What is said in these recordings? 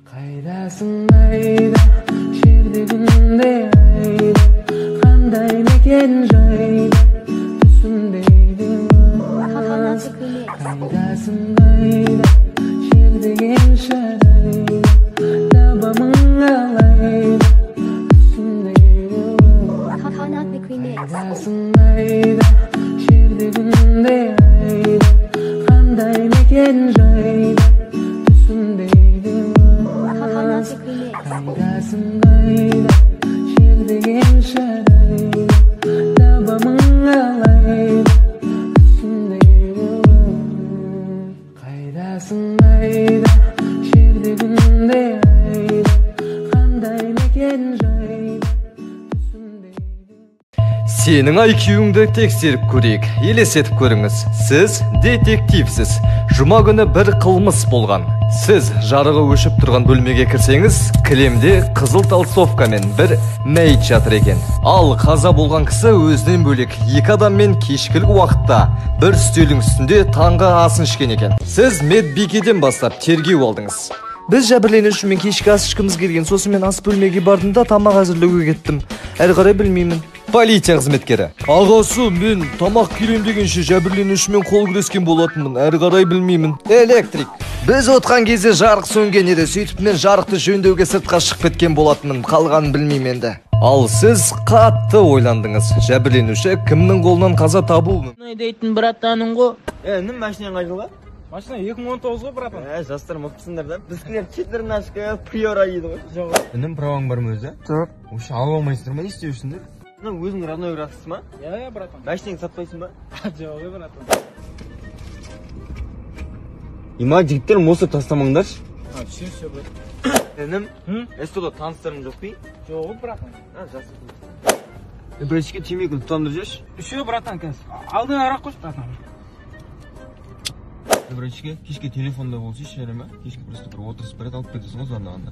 Kaydasın ayda, şirdeginde ayda, kanday meken jayda, tüsündeydim. Kaydasın ayda, şirdegen şarayda, labamın alayda, tüsündeydim. Kaydasın ayda, şirdeginde ayda, kanday meken jayda, tüsündeydim. Kaydasın ayda, şirdegen şarayda, labamın alayda, tüsündeydim. Kaydasın ayda, şirdeginde ayda, kanday meken jayda, tüsündeydim. Senin IQ-ңді тексеріп көрейік. Елестетіп көріңіз. Сіз детективсіз. Жұма күні бір қылмыс болған. Сіз жарығы өшіп тұрған бөлмеге кірсеңіз, кілемде қызыл толстовкамен бір мәйіт жатыр екен. Ал қаза болған кісі өзінен бөлек екі адаммен кешкілік уақытта бір үстелдің үстінде таңғы асын ішкен екен. Сіз медбикеден бастап тергеу алдыңыз. Біз жәбірленушімен кешкі ас ішкіміз келген, сосын мен ас бөлмеге бардым да тамақ әзірлеуге кеттім. Әрі қарай білмеймін. Полиция қызметкері: ағасы, мен тамақ келем дегенше жәбірленушімен қол күрескен болатынмын, әрі қарай білмеймін. Электрик: біз отқан кезде жарық сөнген еді, сөйтіп мен жарықты жөндеуге сыртқа шығып кеткен болатынмын, қалғанын білмеймін енді. Ал сіз қатты ойландыңыз. Жәбірленуші кімнің қолынан қаза табуы мүмкін? Ne дейтін братаның ғой? Нім машинаң қай жылға? Машина 2019 ғой, братан. Жастар мықтысыңдар да. Біздікілер четвернашка, приора еді ғой. Жоқ. Нім праваң бар ма өзі? Жоқ. Вообще ала алмайсыңдар ма, не істеушіңдер? Өзің родной братсыз ма? Я, братан. Машинаңды сатпайсың ба? Жоқ, братан. Има жігіттер мусор тастамаңдаршы. Все, братан. Нім? Эстода таныстарың жоқ пей? Жоқ, братан. Жақсы. Біріншіке темекі тұтандыр жеш? Все, братан, қазір. Алдын арақ қош, братан. Біріншіке кешке телефонда болсы шәрі ма? Кешке просто бір отырыс бірет алып кетесің ғой звондағанда.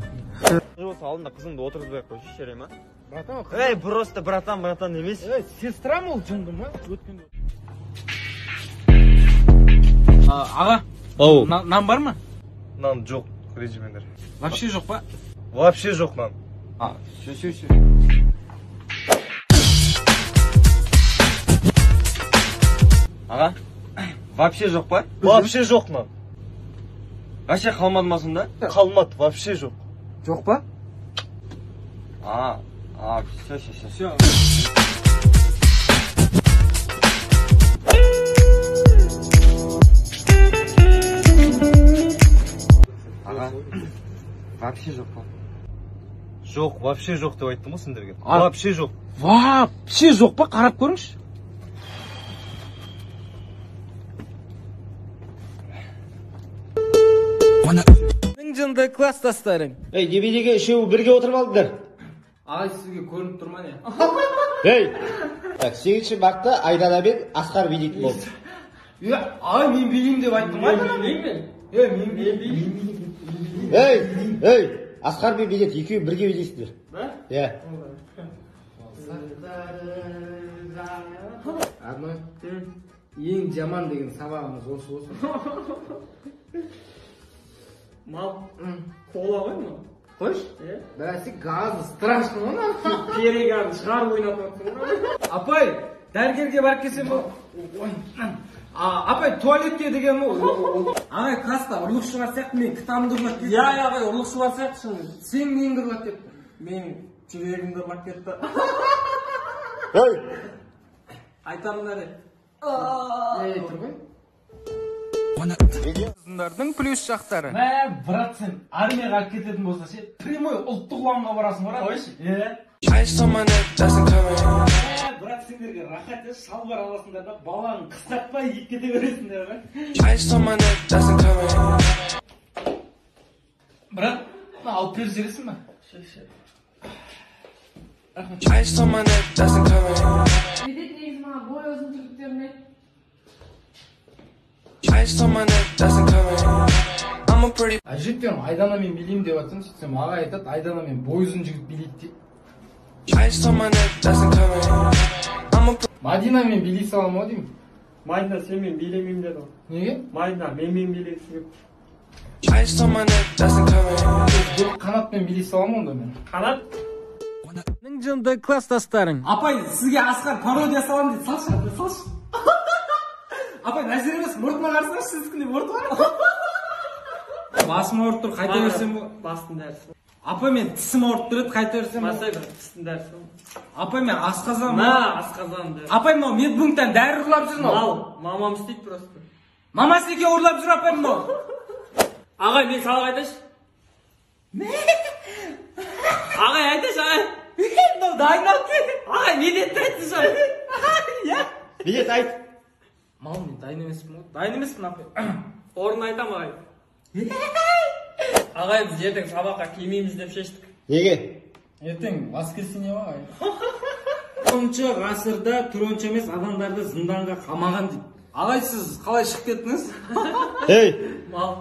Осы алдында қызыңды отырғызбай ақ қойшы шәрі ма? Братан, Эй, просто братан емес. сестра мол жынды ма? Өткенде. Аға, Ау. нан бар ма? Нан жоқ, режимендер. Вообще жоқ па? Вообще жоқ нан. Все. Аға, вообще жоқ па? Вообще жоқ нан. Вообще қалмады ма сонда? Қалмады, вообще жоқ. Жоқ па? Все. Аға, вообще жоқ па? Жоқ, вообще жоқ деп айттым ғой сендерге. Вообще жоқ. Вообще жоқ па? Қарап көріңізші. Мен жынды класстастарым. Ей, дебедеге үшеуі бірге отырып алдыңдар. Ағай, сізге көрініп тұрма не? Ей! Так, 8-ші бақта Айдана бен Асқар билейтін болды. Ағай, мен билеймін деп айттым ғой. Мен билеймін. Ей! Асқар бен билет, екеуі бірге билейсіңдер. Ба? Иә. Арман, ең жаман деген сабағымыз осы болсын. Мал, кола ғой ма? Қош? Бәсі газы страшно ғой. Перегарды шығарып ойнап отырсың ғой. Апай, дәрігерге барып келсем бұл. Апай, туалетке деген бұл. Ағай, каста, ұрлықшылар сияқты мен кітабымды ұрлап кетті. Я, ағай, ұрлықшылар сияқты шын. Сен мені ұрлап кетті. Мен жүрегімді ұрлап кетті. Айтамын әрі. Тұр ғой? Қыздардың плюс жақтары. Брат, сен армияға кететін болса сен прямой ұлттық ұланға барасың ғой. Қойшы? Брат, сендерге рахат еш шалбар аласыңдар да балаңын қыстатпай ет кете бересіңдер ғой. Брат, алып беріп жібересің ба? Видеть негізі маған бой өзін жігіттеріне. Жігіттерім, Айданамен билеймін деп атсам, сөйтсем аға айтады, Айданамен бой ұзын жігіт билейді дейді. Мадинамен билей салам ау деймін. Мадина сенмен билемеймін деді ғой. Неге? Мадина менмен билегісі келіп. Көз Қанатпен билей саламын онда мен. Қанат. Жынды класстастарың. Апай, сізге Асқар пародия саламын дейді. Салшы, салшы. Апай, Назир емес, мұртыма қарсаңшы, сіздікіндей мұрты бар. Басым ауырып тұр, қайта берсем бо. Бастың дәрісі. Апай, мен тісім ауырып тұрады, қайта берсем бо. Бастай бір тістің дәрісі. Апай, мен асқазан. На, асқазан дәрісі. Апай, мынау медпункттан дәрі ұрлап жүр мынау. Мал, мамам істейді просто. Мамасы екеуі ұрлап жүр, апай, мынау. Ағай, мен сабақ айтайыншы. Ағай, айтайыншы, ағай. Мынау дайындалып келді. Ағай, билетті айтсыншы, ағай. Иә. Билет айт. Мал, мен дайын емеспін ғой. Дайын емеспін, апай. Орын айтам, ағай. Ағай, біз ертең сабаққа кимейміз деп шештік. Неге? Ертең воскресенье ма? 10-шы ғасырда тұроншы емес адамдарды зынданға қамаған дейді. Ағай, сіз қалай шығып кеттіңіз? Ей! Мал,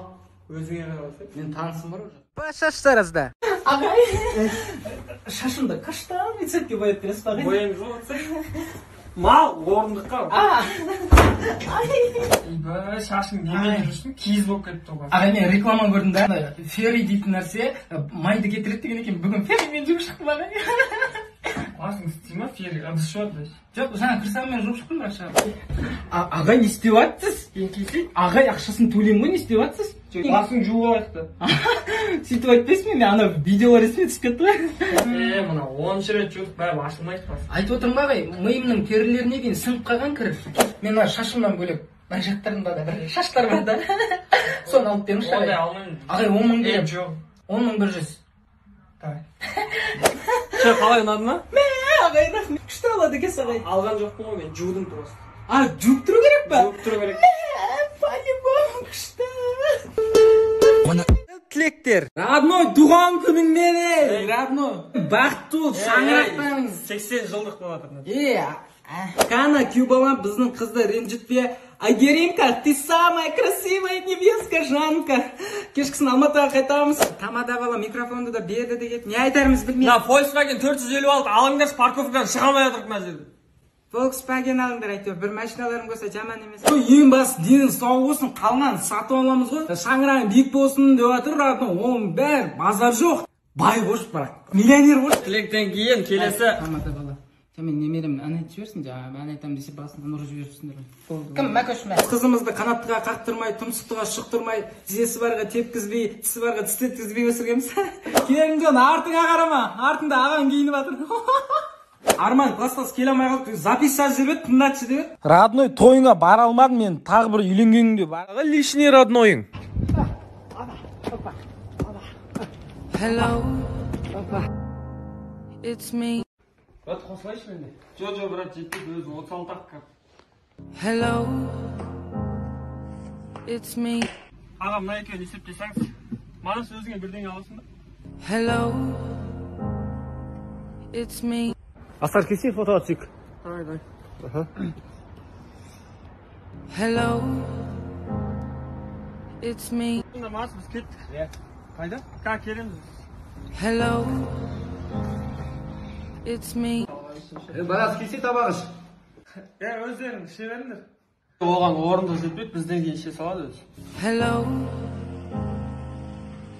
өзіңе қарасай. Мен танысым бар уже. Шаштарызда. Ағай, шашымды каштан мецетке бояп бересіз ба? Бояң жоқ. Мал, орындыққа. Ибі, шашың немен жүрсің? Киіз болып кетті оған. Ағай, мен реклама көрдім да. Ферри дейтін нәрсе майды кетіреді деген екен. Бүгін ферримен жүріп шықтым ағай. Басың істей ма? Ферри, ыдыс жуады. Жоқ, жаңа кірсаммен жуып шықтым бірақ шығар. Ағай, не істеп жатсыз? Ағай, ақшасын төлеймін ғой, не істеп жатсыз? Басың жуып алайық та. Сөйтіп айтпайсың мен, ана видеолар есіме түсіп кетті ғой. Мына 10 рет жудық, бәрі ашылмайды басың. Айтып отырмын ағай, миымның терілеріне дейін сынып қалған кір. Мен ана шашымнан бөлек мына жақтарымда да бір шаштар бар да. Соны алып беріңізші Ондай ағай. алмаймын. Ағай, 10.000 беремін. Жоқ. 10.100. Че, қалай ұнады ма? Ағай, рахмет. Күшті алады екенсіз ағай. Алған жоқпын ғой мен, жудым просто. Жуып тұру керек па? Жуып тұру керек. По-любому күшті. Тілектер. Родной, туған күнің менен. Родной. Бақытты бол, шаңырақтан. 80 жылдық болады. Кана, кюбалан біздің қызды ренжітпе. Айгеринка, ты самая красивая невестка, Жанка. Кешкісін Алматыға қайтамыз. Тамада бала микрофонды да берді деген. Не айтарымыз білмеймін. На Volkswagen 456 алыңдаршы, парковкадан шыға алмай жатырық мына жерде. Volkswagen алыңдар әйтеуір, бір машиналарың болса жаман емес. Ең басы денің сау болсын, қалған сатып аламыз ғой. Шаңырағың биік болсын деп жатыр, оның бәрі базар жоқ. Бай бош бірақ, миллионер бош. Тілектен кейін келесі. Тамада бала. Мен немерем ән айтып жіберсін, ән айтам десе басынан ұрып жіберіпсіңдер. Кім, мәкөш мә? Қызымызды қанаттыға қақтырмай, тұмсықтыға шықтырмай, тізесі барға тепкізбей, тісі барға тістеткізбей өсіргенбіз. Келіңден артыңа қарама, артында ағаң киініп жатыр. Арман, класстас келе алмай қалды, записать жүріп, тыңдатшы деп. Родной тойыңа бара алмадым, мен тағы бір үйленгеніңде бар. Лишний роднойың. Hello, it's me. Брат, қосылайшы менде. Жо, брат, жетпейді, өзі 36 таққа. Hello, it's me. Аға, мына екеуін есептесеңіз. Манас өзіңе бірдеңе аласың ба? Hello, it's me. Асар кесе фото түсік. Давай. Hello, it's me. Сонда Манас, біз кеттік. Қайда? Қа, келеміз. Hello, it's me. Барас кесе табағыш. Өздерің іше беріңдер. Оған орынды жетпейді, бізден кейін іше салады өзі. Hello,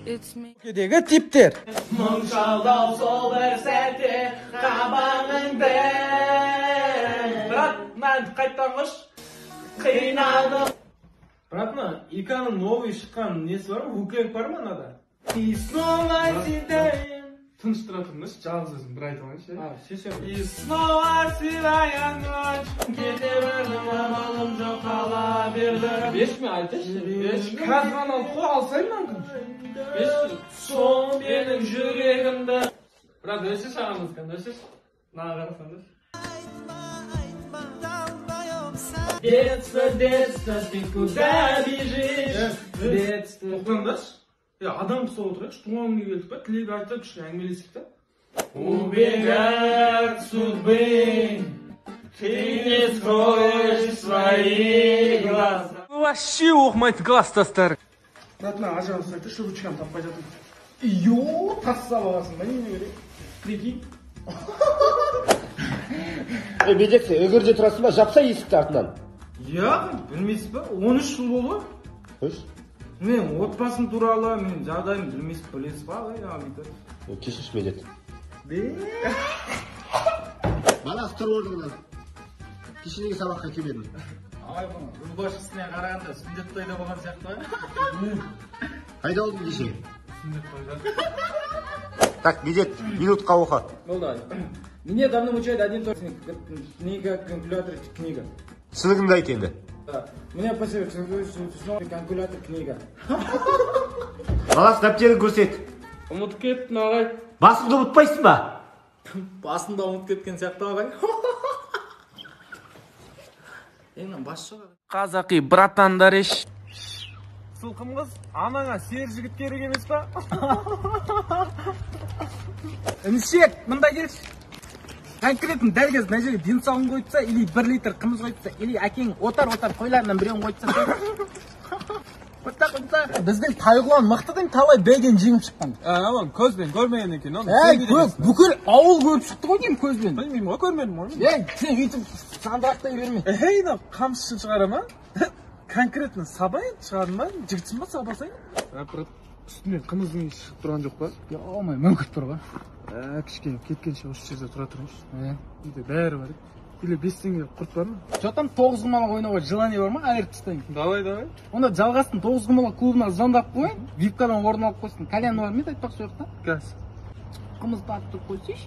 it's me. Кедегі типтер. Мұңшалдау сол бір сәтте қабағыңды. Брат, мына қайттан қош. Қиналдым. Брат, мына иканың новый шыққан несі бар ма? Вуклек бар ма нада? И снова сидим. Тыныш тұра тұрмыз, жалғыз өзім бір айта алайыншы. Шешем. И снова сивая ночь. Кете бердім, амалым жоқ, қала бердім. Беш ме айтайшы? Беш. Қазір ғана қол алсайын мүмкін. Беш. Сол менің жүрегімді. Брат, өсіш ағамыздан, өсіш. Мына қарасаңдар. Детство, детство, ты куда бежишь? Детство. Тоқтаңдаршы. Адам сол отырайықшы, туған күнге келдік па, тілек айтып, кішкене әңгімелесіп та. Убегать судьбы, ты не скроешь свои глаза. Вообще оқымайтын класстастар. Брат, мына ажалыс айтышы, ручкам таппай жатыр. Йо, тассап аласың ба, не керек? Прикинь. Бедексе, өгірде тұрасың ба, жапса есікті артынан. Я, білмейсіз ба, 13 жыл болды. Қош. Мен отбасым туралы, мен жағдайымды білесіз ба, ал бүйтіп. Кешірші медет. Бала тұр орныңнан. Кешедегі сабаққа келмедім. Ай, бұны үлбашысына қарағанда сүндет тойда болған сияқты ба? Қайда олдың кеше? Так, медет, минутқа оқы. Болды. Меня давно мучает один только книга, калькулятор, книга. Сынығыңды айт енді. Меня посылает калькулятор, книга. Балас, дәптерін көрсет. Ұмытып кеттің ағай. Басыңды ұмытпайсың ба? Басында ұмыт кеткен сияқты ағай. Енің бас жоқ. Қазақи братандар еш. Сылқым қыз, анаңа сер жігіт керек емес па? Інішек, мында келші. Конкретно дәл кез мына жерге денсауын қойытса, или 1 литр қымыз қойытса, или әкең отар қойларынан біреуін қойытса. Қойта. Біздің тайғылан мықтыдың талай бәйден жеңіп шыққан. Аман, көзбен көрмеген екен. Бүкіл ауыл көріп шықты ғой деймін көзбен. Білмеймін ғой, көрмедім ғой. Сен өйтіп сандырақтай берме. Қамшысын шығара ма? Конкретно сабайын шығардың ба? Жігітсін ба сабасайын? Үстінен қымыздың шығып тұрған жоқ па? Алмай, мүмкін тұр ба? Кішкене кеткенше осы жерде тұра тұрыңыз. Үйде бәрі бар. Или 5 теңге құрт бар ма? Жоқтан 9 құмалақ ойнауға желание бар ма? Айырып тастайын. Давай. Онда жалғастың 9 құмалақ клубына звондап қойын. Випкадан орын алып қойсын. Кальян бар ма еді айтпақ сояқта? Газ. Қымыз батып қойсайшы.